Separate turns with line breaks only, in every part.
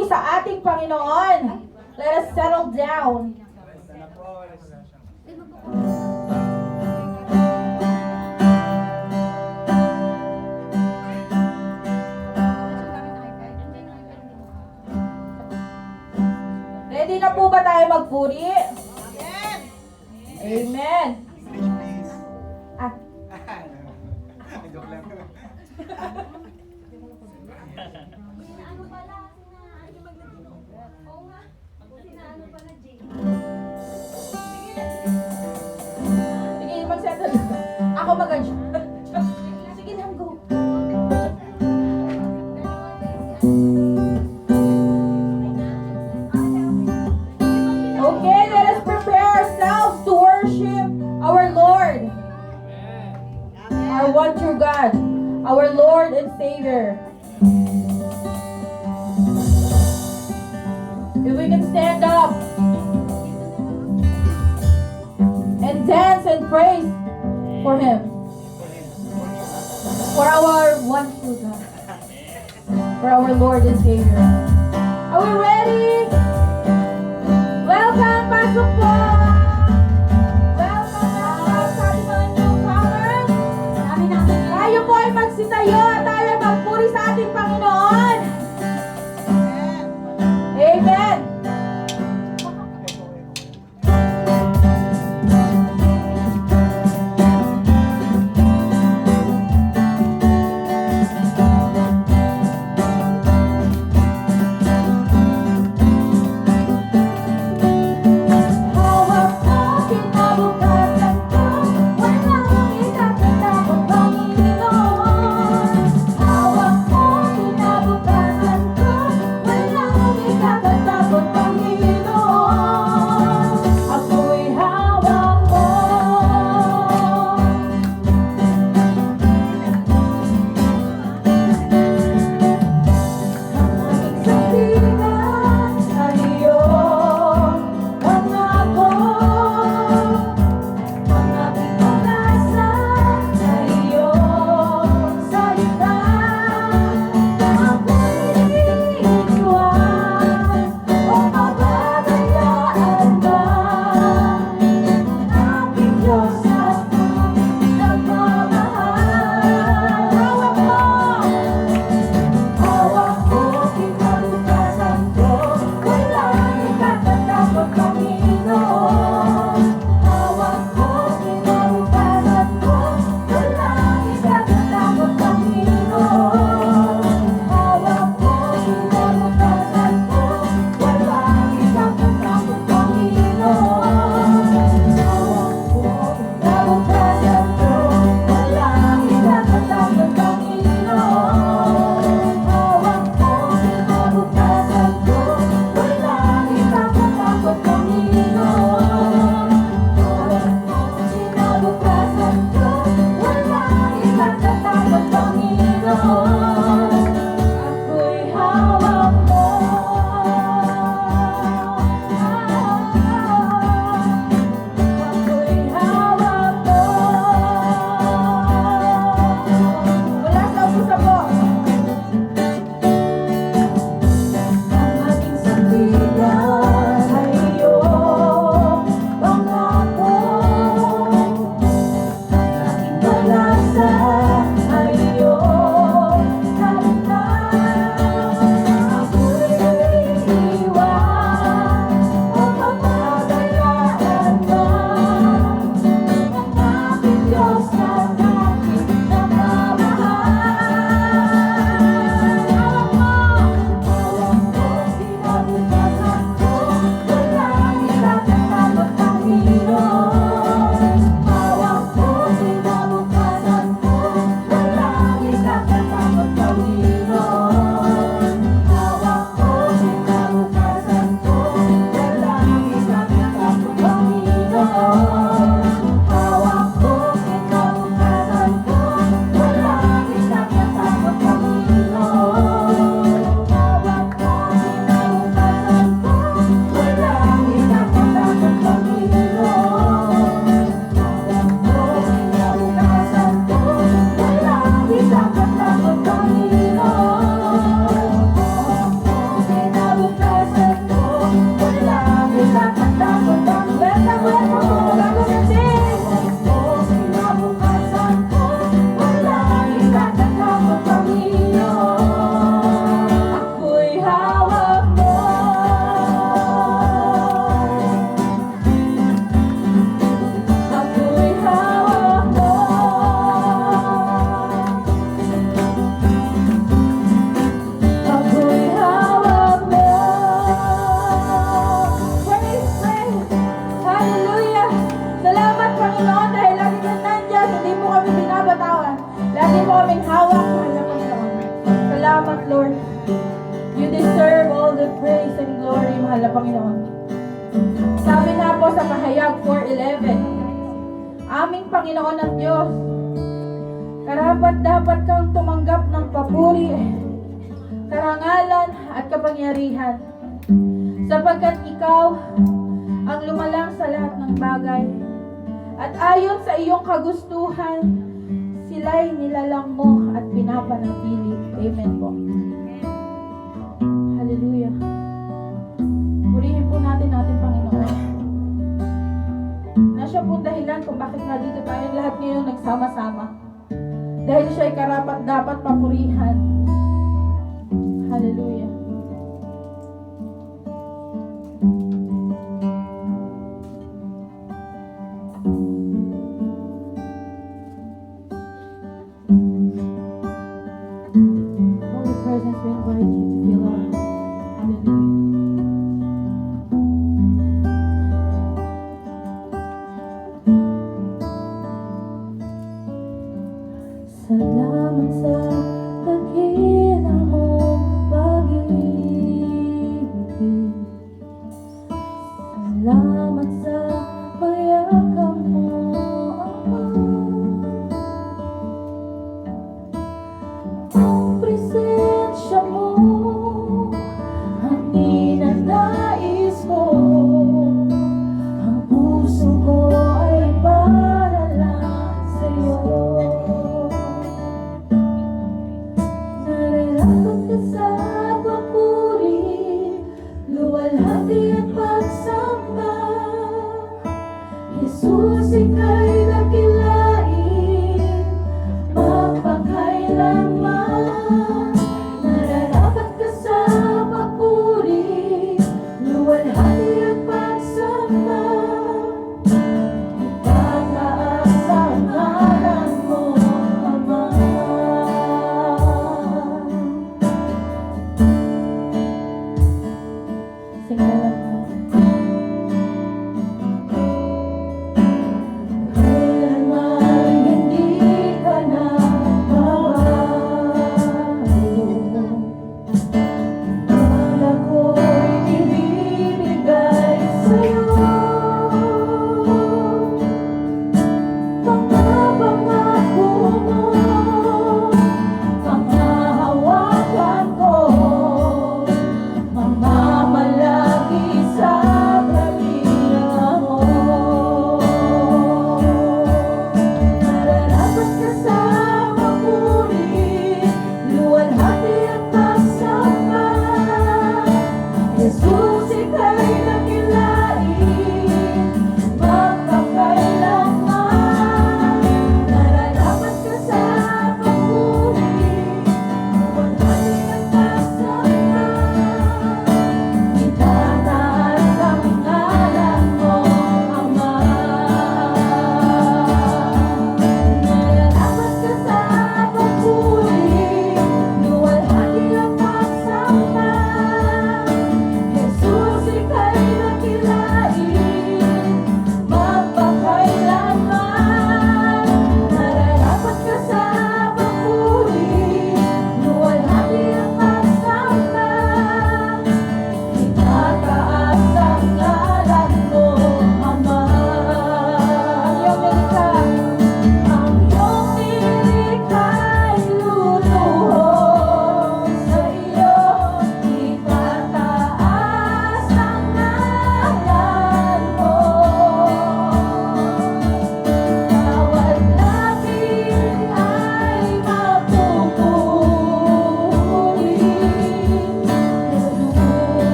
magpuri sa ating Panginoon. Let us settle down. Ready na po ba tayo magpuri?
Amen.
Amen. Ah,
Joke lang.
Ano pala? Ano maglagino? Oo nga. Ano pala, Jay?
sige, mag-settle. Ako mag-adjust. Sige lang, go. Okay, let us prepare ourselves to worship our Lord, our one true God, our Lord and Savior. If we can stand up and dance and praise for Him, for our one true God, for our Lord and Savior. Are we ready? Welcome, pasok po! Welcome sa ating mga newcomers. Tayo po ay magsitayo at tayo ay magpuri sa ating Panginoon. Amen. na Panginoon. Sabi nga po sa Pahayag 4:11, aming Panginoon at Diyos, karapat dapat kang tumanggap ng papuri, karangalan at kapangyarihan, sapagkat ikaw ang lumalang sa lahat ng bagay, at ayon sa iyong kagustuhan, sila'y nilalang mo at pinapanatili. Amen po. Hallelujah. Purihin po natin ating Panginoon. Na siya po dahilan kung bakit nandito tayo lahat ngayon nagsama-sama. Dahil siya ay karapat dapat papurihan. Hallelujah. Holy presence, we invite you to fill our hearts. Hallelujah. Salamat sa dakila mong pag-ibig. Salamat sa payakap mo, Ama. Ang presensya mo ang ninanais mo. Ang puso ko ay para lang sa'yo.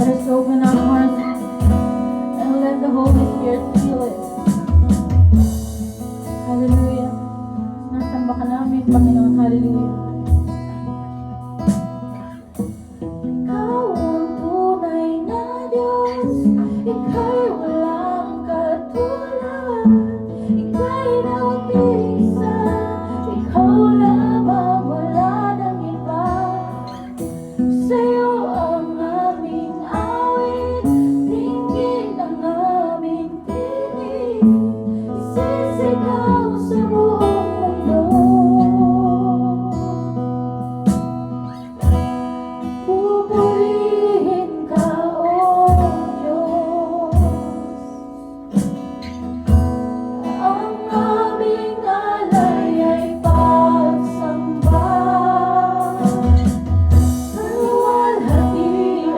Let us open our hearts and let the Holy Spirit feel it. Hallelujah. Nasamba ka namin, Panginoon. Hallelujah. Ikaw ang tunay na Diyos, ika'y walang katulad, ika'y nag-iisa, ikaw lamang, wala nang iba. Sa'yo ang aming awit, dinggin ang aming tinig, isisigaw sa buong mundo. Pupurihin ka, O Diyos. Ang aming alay ay pagsamba sa luwalhatian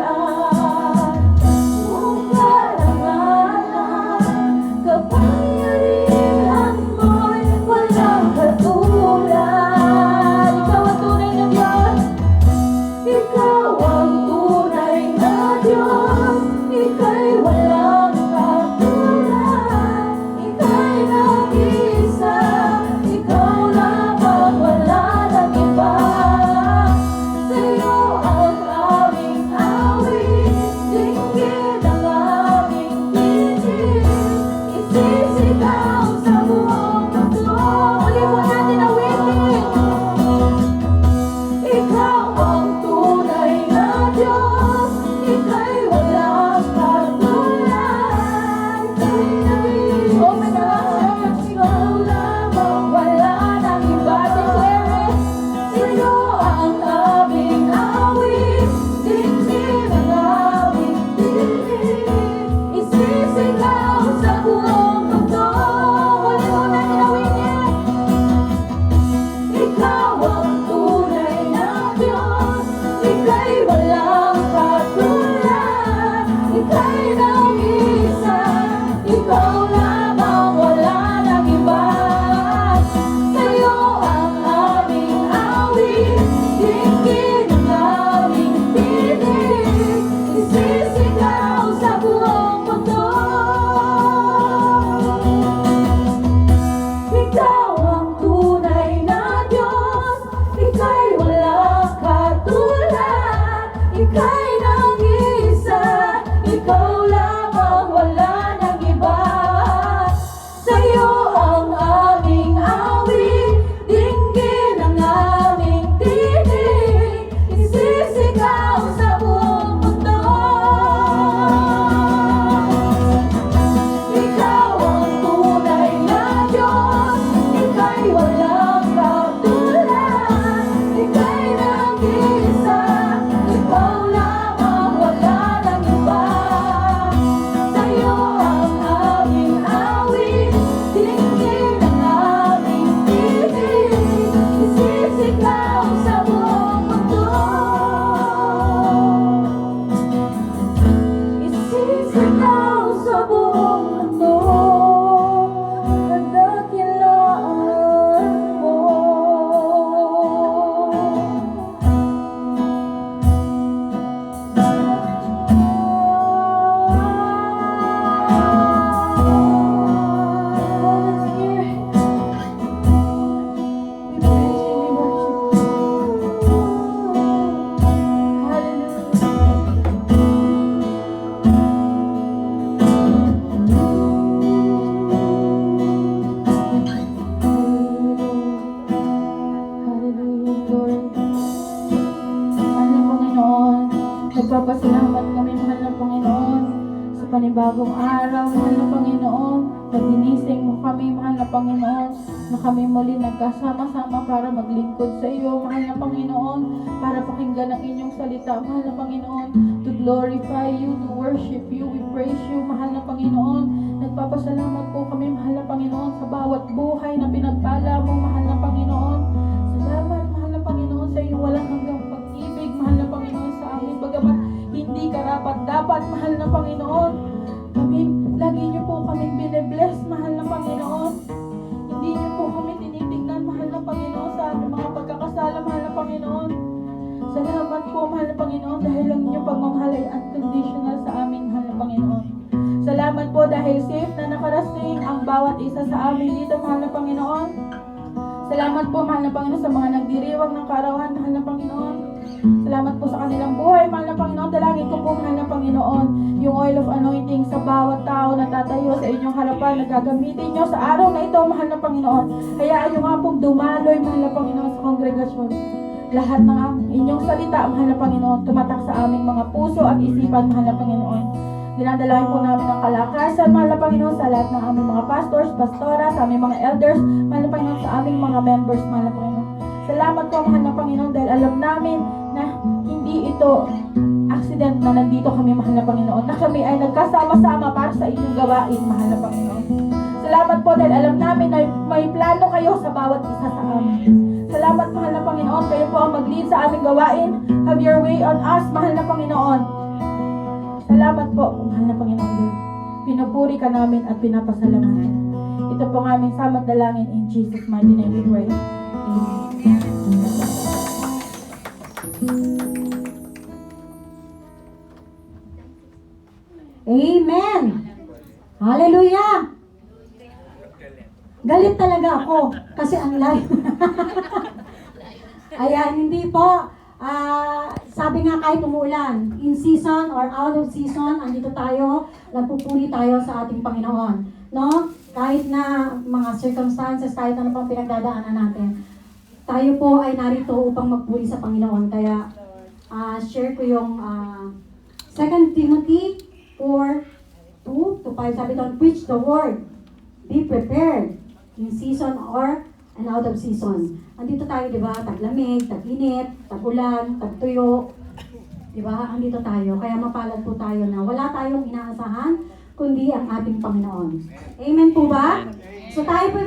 mong karangalan. Kapangyarihan mo'y walang katulad. Ikaw ang tunay na Diyos. Ikaw ang tunay na Diyos, ika'y walang katulad, ika'y nag-iisa, ikaw lamang, wala nang iba. Sa'yo ang aming awit, dinggin ang aming tinig, isisigaw sa buong mundo. Uli mo natin awitin. Ikaw ang tunay na Diyos, ika'y walang katulad, ika'y nag-iisa, ikaw lamang, wala nang iba. Declare it. Sa'yo ang aming awit, dinggin ang aming tinig, isisigaw sa buong mundo. Huli mo natin awitin. Ikaw ang tunay na Diyos, ika'y walang katulad, ika'y nag-iisa, ikaw lamang, wala nang iba. Sa'yo ang aming awit, dinggin ang aming tinig, isisigaw sa buong mundo. Ikaw ang tunay na Diyos, ika'y walang katulad, ika'y nag-iisa, ikaw lamang, wala nang iba. Sa'yo ang aming awit, dinggin ang aming tinig, isisigaw sa buong mundo. Ikaw ang tunay na Diyos, ika'y walang katulad, ika'y nag-iisa, ikaw lamang, wala nang iba. Sa'yo ang aming awit, dinggin ang aming tinig, isisigaw sa buong mundo. Isisigaw sa buong mundo, kadakilaan mo. Holy Spirit, we praise you, we worship you. Hallelujah, Lord. Mahal na Panginoon, nagpapasalamat kami, mahal na Panginoon, sa panibagong araw, mahal na Panginoon, naginising mo kami, mahal na Panginoon, na kami muli nagkasama-sama para maglingkod sa iyo, mahal na Panginoon, para pakinggan ang inyong salita, mahal na Panginoon, to glorify you, to worship you, we praise you, mahal na Panginoon. Nagpapasalamat po kami, mahal na Panginoon, sa bawat buhay na pinagpala mo, mahal na Panginoon. Salamat, mahal na Panginoon, sa iyong walang hanggang pag-ibig, mahal na Panginoon, sa amin, bagamat hindi karapat-dapat, mahal na Panginoon. Lagi niyo po kaming bine-bless, mahal na Panginoon. Hindi niyo po kami tinitingnan, mahal na Panginoon, sa aming mga pagkakasala, mahal na Panginoon. Salamat po, mahal na Panginoon, dahil ang inyong pagmamahal ay unconditional. dumarating ang bawat isa sa amin dito, mahal na Panginoon. Salamat po, mahal na Panginoon, sa mga nagdiriwang ng kaarawan, mahal na Panginoon. Salamat po sa kanilang buhay, mahal na Panginoon. Dalangin ko po, mahal na Panginoon, yung oil of anointing sa bawat tao na tatayo sa inyong harapan na gagamitin nyo sa araw na ito, mahal na Panginoon. Hayaan nyo nga pong dumaloy, mahal na Panginoon, sa kongregasyon. Lahat ng inyong salita, mahal na Panginoon, tumatak sa aming mga puso at isipan, mahal na Panginoon. Dinadalayan po namin ang kalakasan, mahal na Panginoon, sa lahat ng aming mga pastors, pastora, sa aming mga elders, mahal na Panginoon, sa aming mga members, mahal na Panginoon. Salamat po, mahal na Panginoon, dahil alam namin na hindi ito accident na nandito kami, mahal na Panginoon, na kami ay nagkasama-sama para sa inyong gawain, mahal na Panginoon. Salamat po dahil alam namin na may plano kayo sa bawat isa sa amin. Salamat, mahal na Panginoon, kayo po ang mag-lead sa aming gawain. Have your way on us, mahal na Panginoon. Salamat po, mahal na Panginoon. Pinupuri ka namin at pinapasalamatan. Ito po ang aming samad dalangin in Jesus' mighty name we pray. Amen.
Amen! Hallelujah! Galit talaga ako kasi ang live. Ayan, hindi po. Sabi nga kahit umuulan, in season or out of season, andito tayo, nagpupuri tayo sa ating Panginoon. No? Kahit na mga circumstances, kahit ano pang pinagdadaanan natin, tayo po ay narito upang magpuri sa Panginoon. Kaya, share ko yung 2 Timothy 4:2-5. Sabi doon, preach the word. Be prepared in season or and out of season. Andito tayo, di ba? Taglamig, tag-init, tag-ulan, tag-tuyo. Di ba? Andito tayo. Kaya mapalad po tayo na wala tayong inaasahan kundi ang ating Panginoon. Amen po ba? So tayo po